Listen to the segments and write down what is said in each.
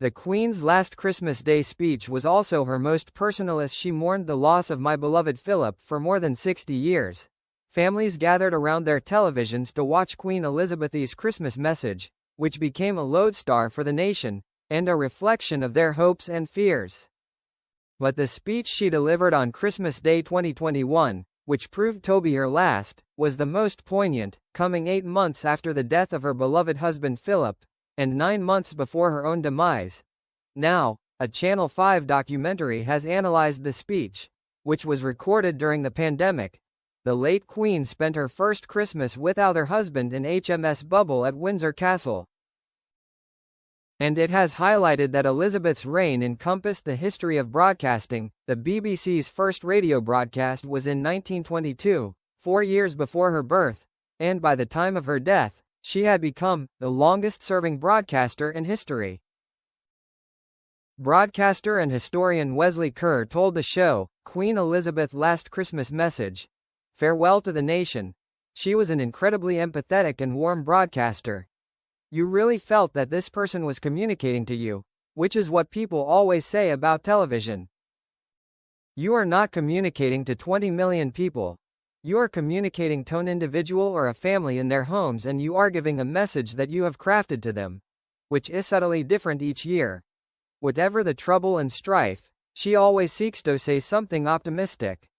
The Queen's last Christmas Day speech was also her most personal as she mourned the loss of my beloved Philip for more than 60 years. Families gathered around their televisions to watch Queen Elizabeth's Christmas message, which became a lodestar for the nation, and a reflection of their hopes and fears. But the speech she delivered on Christmas Day 2021, which proved to be her last, was the most poignant, coming 8 months after the death of her beloved husband Philip, and 9 months before her own demise. Now, a Channel 5 documentary has analyzed the speech, which was recorded during the pandemic. The late Queen spent her first Christmas without her husband in HMS Bubble at Windsor Castle. And it has highlighted that Elizabeth's reign encompassed the history of broadcasting. The BBC's first radio broadcast was in 1922, 4 years before her birth, and by the time of her death, she had become the longest-serving broadcaster in history. Broadcaster and historian Wesley Kerr told the show, Queen Elizabeth's last Christmas message, "Farewell to the nation. She was an incredibly empathetic and warm broadcaster. You really felt that this person was communicating to you, which is what people always say about television. You are not communicating to 20 million people. You are communicating to an individual or a family in their homes, and you are giving a message that you have crafted to them, which is subtly different each year. Whatever the trouble and strife, she always seeks to say something optimistic."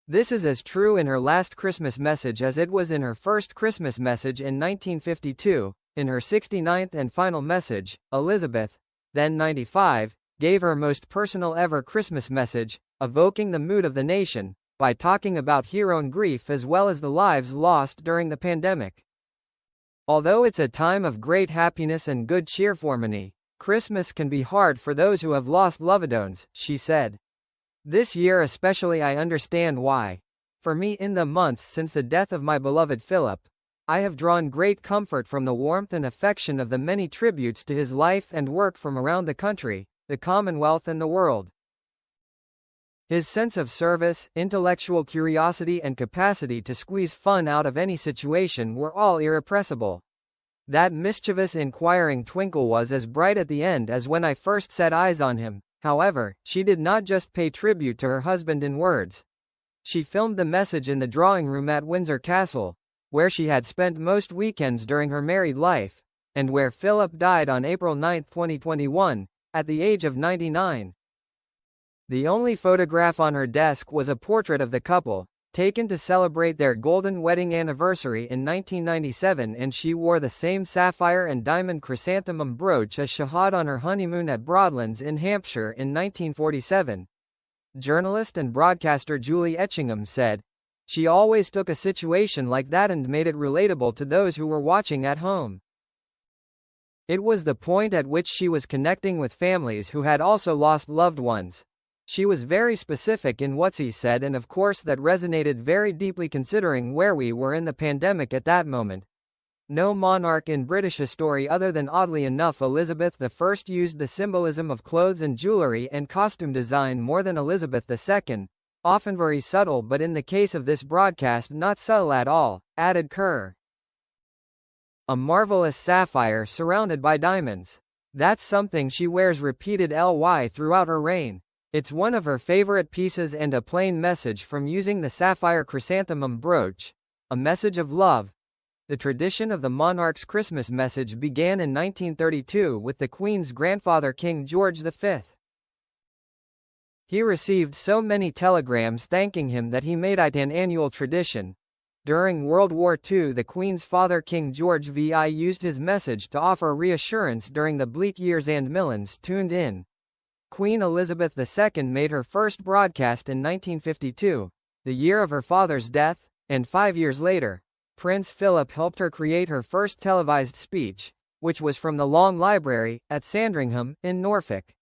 This is as true in her last Christmas message as it was in her first Christmas message in 1952. In her 69th and final message, Elizabeth, then 95, gave her most personal ever Christmas message, evoking the mood of the nation, by talking about her own grief as well as the lives lost during the pandemic. Although it's a time of great happiness and good cheer for many, Christmas can be hard for those who have lost loved ones, she said. This year especially I understand why. For me, in the months since the death of my beloved Philip, I have drawn great comfort from the warmth and affection of the many tributes to his life and work from around the country, the Commonwealth and the world. His sense of service, intellectual curiosity and capacity to squeeze fun out of any situation were all irrepressible. That mischievous inquiring twinkle was as bright at the end as when I first set eyes on him. However, she did not just pay tribute to her husband in words. She filmed the message in the drawing room at Windsor Castle, where she had spent most weekends during her married life, and where Philip died on April 9, 2021, at the age of 99. The only photograph on her desk was a portrait of the couple, taken to celebrate their golden wedding anniversary in 1997, and she wore the same sapphire and diamond chrysanthemum brooch as she had on her honeymoon at Broadlands in Hampshire in 1947. Journalist and broadcaster Julie Etchingham said, "She always took a situation like that and made it relatable to those who were watching at home. It was the point at which she was connecting with families who had also lost loved ones. She was very specific in what she said, and of course that resonated very deeply considering where we were in the pandemic at that moment. No monarch in British history other than, oddly enough, Elizabeth I used the symbolism of clothes and jewelry and costume design more than Elizabeth II, often very subtle, but in the case of this broadcast not subtle at all," added Kerr. "A marvelous sapphire surrounded by diamonds. That's something she wears," repeated Ly throughout her reign. "It's one of her favorite pieces, and a plain message from using the sapphire chrysanthemum brooch. A message of love." The tradition of the monarch's Christmas message began in 1932 with the Queen's grandfather King George V. He received so many telegrams thanking him that he made it an annual tradition. During World War II, the Queen's father King George VI used his message to offer reassurance during the bleak years, and millions tuned in. Queen Elizabeth II made her first broadcast in 1952, the year of her father's death, and 5 years later, Prince Philip helped her create her first televised speech, which was from the Long Library, at Sandringham, in Norfolk.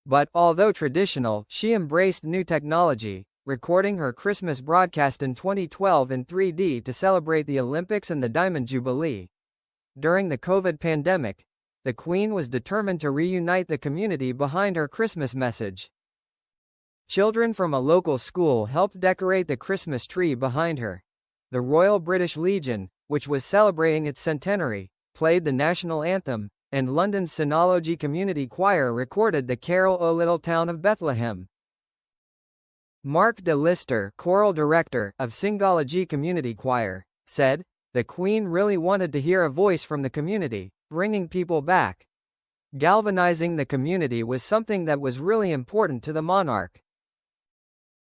But, although traditional, she embraced new technology, recording her Christmas broadcast in 2012 in 3D to celebrate the Olympics and the Diamond Jubilee. During the COVID pandemic, the Queen was determined to reunite the community behind her Christmas message. Children from a local school helped decorate the Christmas tree behind her. The Royal British Legion, which was celebrating its centenary, played the national anthem, and London's Sinology Community Choir recorded the carol O Little Town of Bethlehem. Mark de Lister, choral director of Singology Community Choir, said, "The Queen really wanted to hear a voice from the community, bringing people back. Galvanizing the community was something that was really important to the monarch."